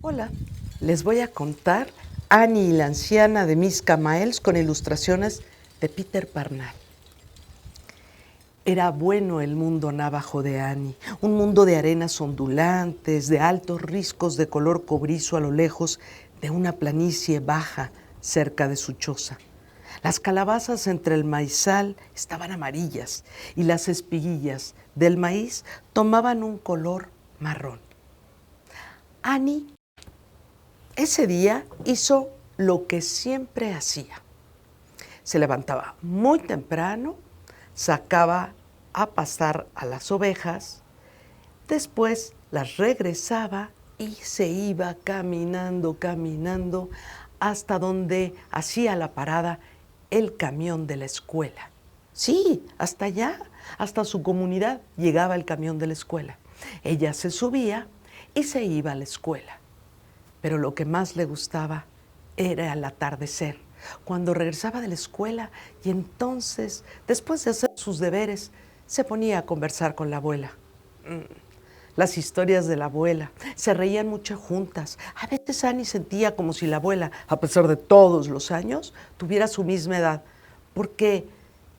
Hola, les voy a contar Annie y la anciana de Miss Camaels con ilustraciones de Peter Parnell. Era bueno el mundo navajo de Annie, un mundo de arenas ondulantes, de altos riscos de color cobrizo a lo lejos de una planicie baja cerca de su choza. Las calabazas entre el maizal estaban amarillas y las espiguillas del maíz tomaban un color marrón. Annie ese día hizo lo que siempre hacía. Se levantaba muy temprano, sacaba a pastar a las ovejas, después las regresaba y se iba caminando hasta donde hacía la parada el camión de la escuela. Sí, hasta allá, hasta su comunidad llegaba el camión de la escuela. Ella se subía y se iba a la escuela. Pero lo que más le gustaba era el atardecer, cuando regresaba de la escuela y entonces, después de hacer sus deberes, se ponía a conversar con la abuela. Las historias de la abuela, se reían mucho juntas. A veces Annie sentía como si la abuela, a pesar de todos los años, tuviera su misma edad, porque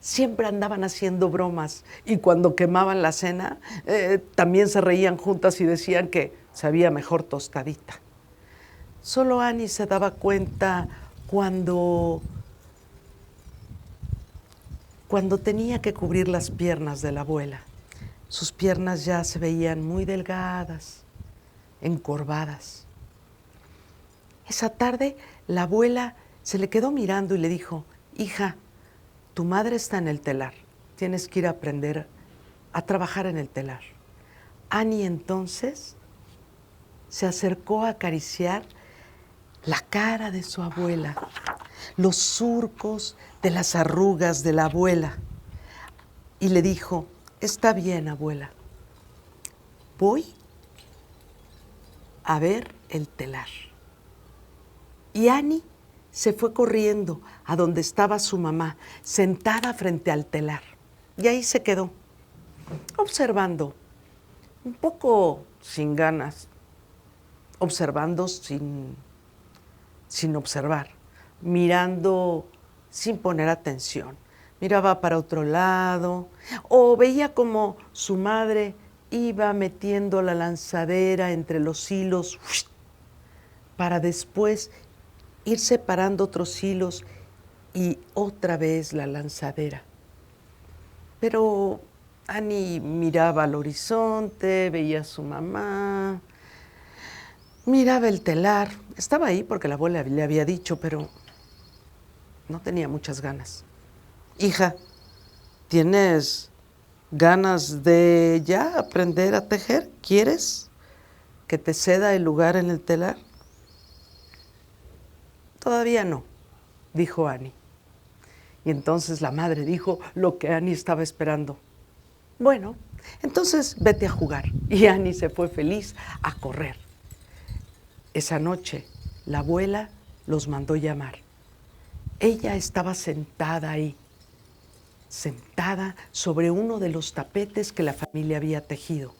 siempre andaban haciendo bromas y cuando quemaban la cena, también se reían juntas y decían que sabía mejor tostadita. Solo Annie se daba cuenta cuando tenía que cubrir las piernas de la abuela. Sus piernas ya se veían muy delgadas, encorvadas. Esa tarde la abuela se le quedó mirando y le dijo: hija, tu madre está en el telar, tienes que ir a aprender a trabajar en el telar. Annie entonces se acercó a acariciar la cara de su abuela, los surcos de las arrugas de la abuela, y le dijo: está bien, abuela, voy a ver el telar. Y Annie se fue corriendo a donde estaba su mamá, sentada frente al telar, y ahí se quedó, observando, un poco sin ganas, observando sin observar, mirando sin poner atención. Miraba para otro lado o veía como su madre iba metiendo la lanzadera entre los hilos para después ir separando otros hilos y otra vez la lanzadera. Pero Annie miraba al horizonte, veía a su mamá, miraba el telar. Estaba ahí porque la abuela le había dicho, pero no tenía muchas ganas. Hija, ¿tienes ganas de ya aprender a tejer? ¿Quieres que te ceda el lugar en el telar? Todavía no, dijo Annie. Y entonces la madre dijo lo que Annie estaba esperando. Bueno, entonces vete a jugar. Y Annie se fue feliz a correr. Esa noche la abuela los mandó llamar. Ella estaba sentada ahí, sentada sobre uno de los tapetes que la familia había tejido.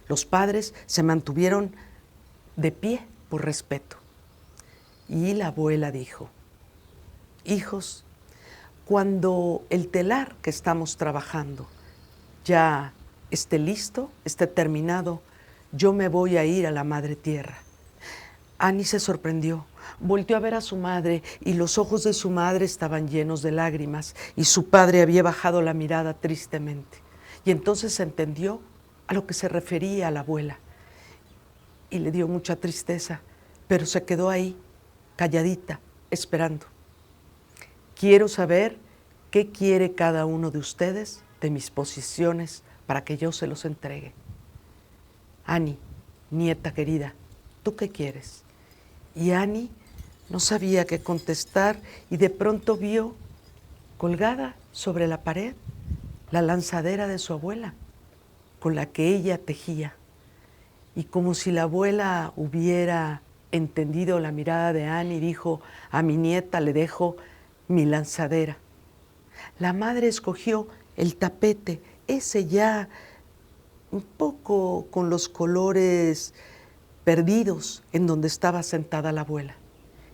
Los padres se mantuvieron de pie por respeto. Y la abuela dijo: hijos, cuando el telar que estamos trabajando ya esté listo, esté terminado, yo me voy a ir a la madre tierra. Annie se sorprendió, volteó a ver a su madre y los ojos de su madre estaban llenos de lágrimas y su padre había bajado la mirada tristemente. Y entonces entendió a lo que se refería a la abuela y le dio mucha tristeza, pero se quedó ahí, calladita, esperando. Quiero saber qué quiere cada uno de ustedes de mis posiciones para que yo se los entregue. Annie, nieta querida, ¿tú qué quieres? Y Annie no sabía qué contestar y de pronto vio colgada sobre la pared la lanzadera de su abuela, con la que ella tejía. Y como si la abuela hubiera entendido la mirada de Annie, dijo: a mi nieta le dejo mi lanzadera. La madre escogió el tapete, ese ya un poco con los colores perdidos en donde estaba sentada la abuela.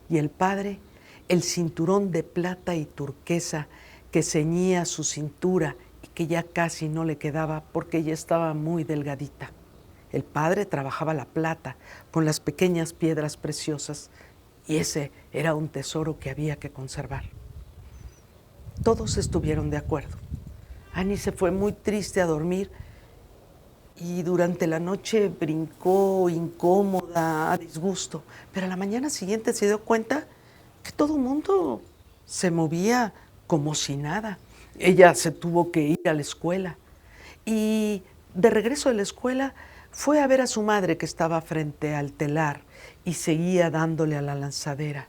Y el padre, el cinturón de plata y turquesa que ceñía su cintura y que ya casi no le quedaba porque ella estaba muy delgadita. El padre trabajaba la plata con las pequeñas piedras preciosas y ese era un tesoro que había que conservar. Todos estuvieron de acuerdo. Annie se fue muy triste a dormir y durante la noche brincó incómoda, a disgusto, pero a la mañana siguiente se dio cuenta que todo el mundo se movía como si nada. Ella se tuvo que ir a la escuela y de regreso de la escuela fue a ver a su madre que estaba frente al telar y seguía dándole a la lanzadera.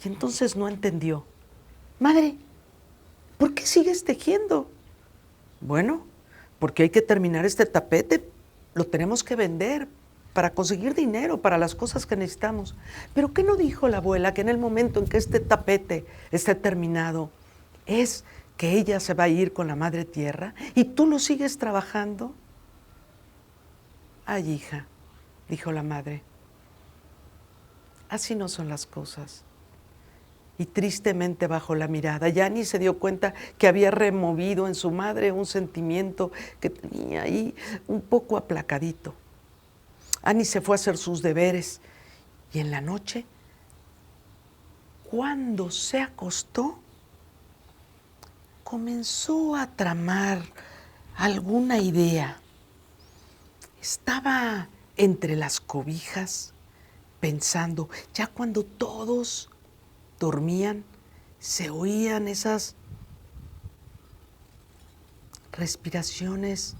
Y entonces no entendió. Madre, ¿por qué sigues tejiendo? Bueno, porque hay que terminar este tapete, lo tenemos que vender para conseguir dinero para las cosas que necesitamos. Pero ¿qué no dijo la abuela? Que en el momento en que este tapete esté terminado, es que ella se va a ir con la madre tierra y tú lo sigues trabajando. Ay, hija, dijo la madre, así no son las cosas. Y tristemente bajó la mirada. Ya ni se dio cuenta que había removido en su madre un sentimiento que tenía ahí un poco aplacadito. Annie se fue a hacer sus deberes y en la noche, cuando se acostó, comenzó a tramar alguna idea. Estaba entre las cobijas pensando, ya cuando todos dormían, se oían esas respiraciones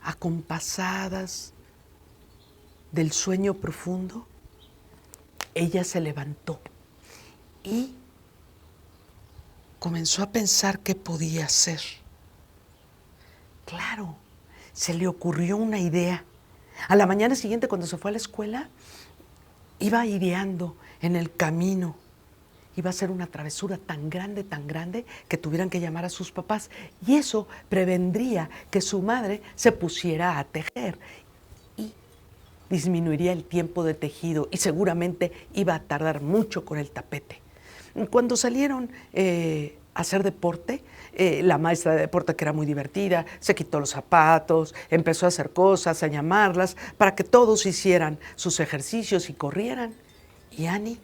acompasadas del sueño profundo. Ella se levantó y comenzó a pensar qué podía hacer. Claro, se le ocurrió una idea. A la mañana siguiente, cuando se fue a la escuela, iba ideando en el camino. Iba a ser una travesura tan grande, que tuvieran que llamar a sus papás. Y eso prevendría que su madre se pusiera a tejer y disminuiría el tiempo de tejido y seguramente iba a tardar mucho con el tapete. Cuando salieron a hacer deporte, la maestra de deporte, que era muy divertida, se quitó los zapatos, empezó a hacer cosas, a llamarlas, para que todos hicieran sus ejercicios y corrieran. Y Annie,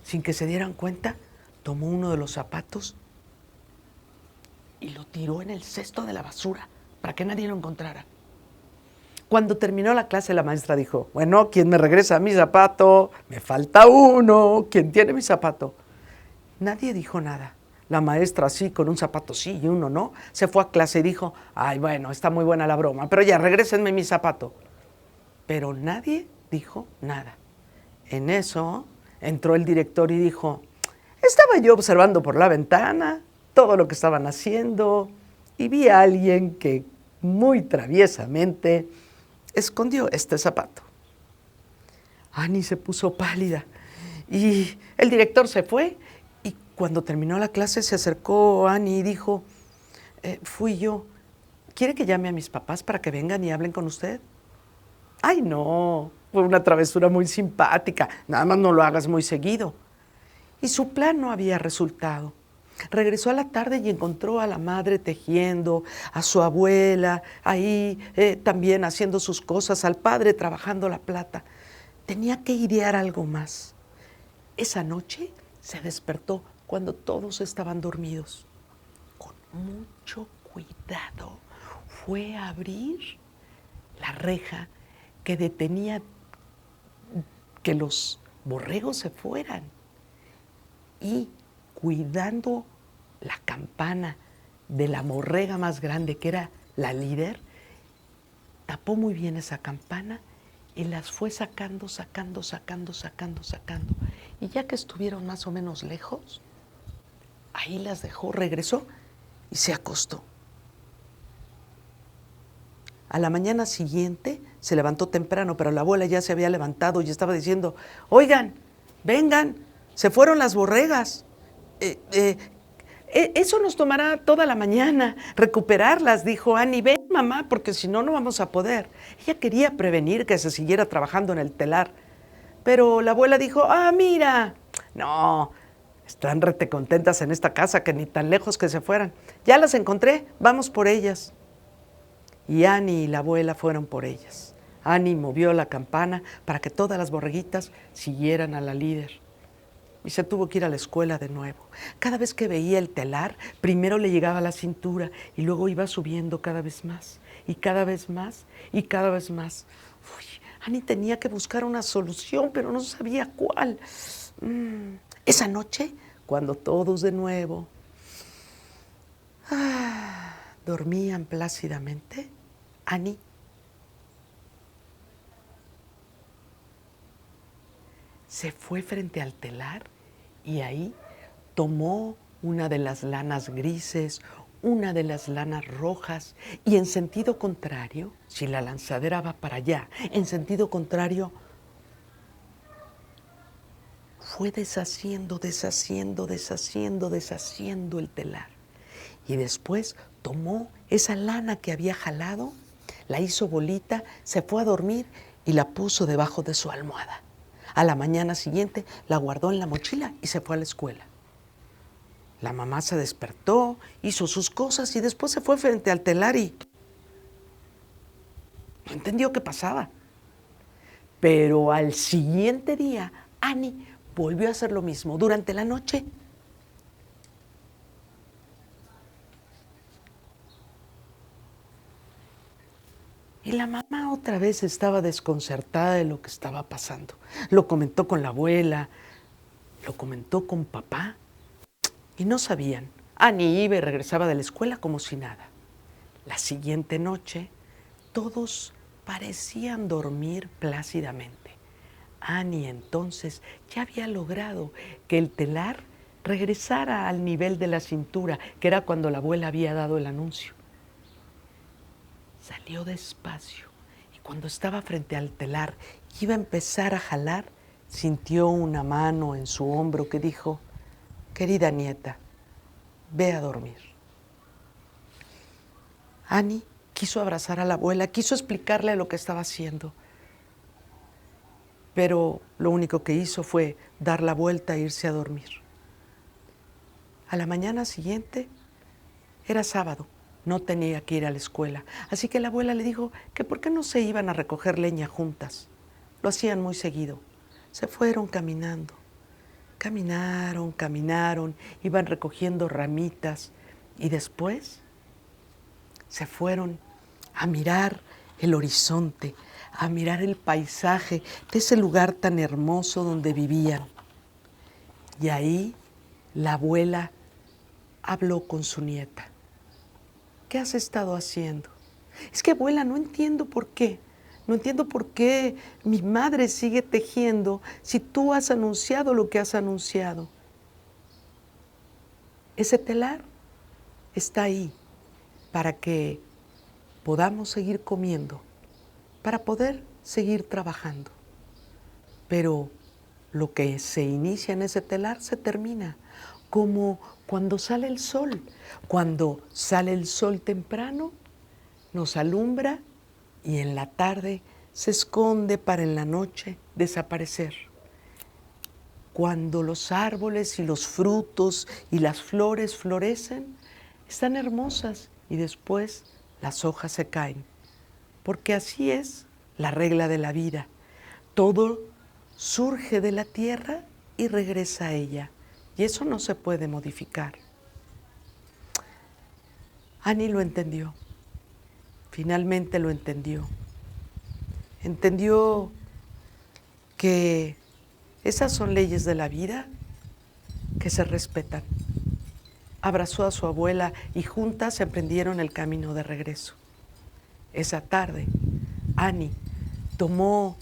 sin que se dieran cuenta, tomó uno de los zapatos y lo tiró en el cesto de la basura para que nadie lo encontrara. Cuando terminó la clase, la maestra dijo, bueno, ¿quién me regresa mi zapato? Me falta uno. ¿Quién tiene mi zapato? Nadie dijo nada. La maestra, así, con un zapato sí y uno no, se fue a clase y dijo, ay, bueno, está muy buena la broma, pero ya, regrésenme mi zapato. Pero nadie dijo nada. En eso entró el director y dijo, estaba yo observando por la ventana todo lo que estaban haciendo y vi a alguien que muy traviesamente escondió este zapato. Annie se puso pálida y el director se fue y cuando terminó la clase se acercó a Annie y dijo, fui yo, ¿quiere que llame a mis papás para que vengan y hablen con usted? Ay, no, fue una travesura muy simpática, nada más no lo hagas muy seguido. Y su plan no había resultado. Regresó a la tarde y encontró a la madre tejiendo, a su abuela ahí también haciendo sus cosas, al padre trabajando la plata. Tenía que idear algo más. Esa noche se despertó cuando todos estaban dormidos. Con mucho cuidado fue a abrir la reja que detenía que los borregos se fueran y cuidando la campana de la borrega más grande, que era la líder, tapó muy bien esa campana y las fue sacando. Y ya que estuvieron más o menos lejos, ahí las dejó, regresó y se acostó. A la mañana siguiente se levantó temprano, pero la abuela ya se había levantado y estaba diciendo, oigan, vengan, se fueron las borregas. Eso nos tomará toda la mañana, recuperarlas, dijo Annie. Ven, mamá, porque si no, no vamos a poder. Ella quería prevenir que se siguiera trabajando en el telar. Pero la abuela dijo, mira, no, están rete contentas en esta casa que ni tan lejos que se fueran. Ya las encontré, vamos por ellas. Y Annie y la abuela fueron por ellas. Annie movió la campana para que todas las borreguitas siguieran a la líder. Y se tuvo que ir a la escuela de nuevo. Cada vez que veía el telar, primero le llegaba a la cintura y luego iba subiendo cada vez más, y cada vez más, y cada vez más. Uy, Annie tenía que buscar una solución, pero no sabía cuál. Esa noche, cuando todos de nuevo dormían plácidamente, Annie se fue frente al telar y ahí tomó una de las lanas grises, una de las lanas rojas y en sentido contrario, si la lanzadera va para allá, en sentido contrario, fue deshaciendo el telar. Y después tomó esa lana que había jalado, la hizo bolita, se fue a dormir y la puso debajo de su almohada. A la mañana siguiente la guardó en la mochila y se fue a la escuela. La mamá se despertó, hizo sus cosas y después se fue frente al telar y no entendió qué pasaba. Pero al siguiente día, Annie volvió a hacer lo mismo. Durante la noche, y la mamá otra vez estaba desconcertada de lo que estaba pasando. Lo comentó con la abuela, lo comentó con papá y no sabían. Annie iba y regresaba de la escuela como si nada. La siguiente noche, todos parecían dormir plácidamente. Annie entonces ya había logrado que el telar regresara al nivel de la cintura, que era cuando la abuela había dado el anuncio. Salió despacio y cuando estaba frente al telar y iba a empezar a jalar, sintió una mano en su hombro que dijo, querida nieta, ve a dormir. Annie quiso abrazar a la abuela, quiso explicarle lo que estaba haciendo, pero lo único que hizo fue dar la vuelta e irse a dormir. A la mañana siguiente era sábado. No tenía que ir a la escuela, así que la abuela le dijo que por qué no se iban a recoger leña juntas. Lo hacían muy seguido. Se fueron caminando. Caminaron, iban recogiendo ramitas y después se fueron a mirar el horizonte, a mirar el paisaje de ese lugar tan hermoso donde vivían. Y ahí la abuela habló con su nieta. ¿Qué has estado haciendo? Es que abuela, no entiendo por qué. No entiendo por qué mi madre sigue tejiendo si tú has anunciado lo que has anunciado. Ese telar está ahí para que podamos seguir comiendo, para poder seguir trabajando. Pero lo que se inicia en ese telar se termina, como cuando sale el sol. Cuando sale el sol temprano, nos alumbra y en la tarde se esconde para en la noche desaparecer. Cuando los árboles y los frutos y las flores florecen, están hermosas y después las hojas se caen. Porque así es la regla de la vida. Todo surge de la tierra y regresa a ella. Y eso no se puede modificar. Annie lo entendió. Finalmente lo entendió. Entendió que esas son leyes de la vida que se respetan. Abrazó a su abuela y juntas emprendieron el camino de regreso. Esa tarde, Annie tomó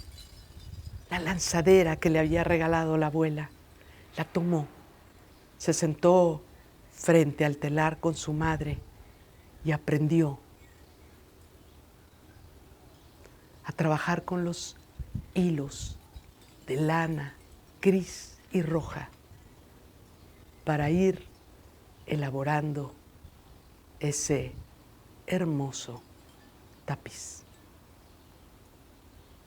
la lanzadera que le había regalado la abuela. La tomó, se sentó frente al telar con su madre y aprendió a trabajar con los hilos de lana gris y roja para ir elaborando ese hermoso tapiz.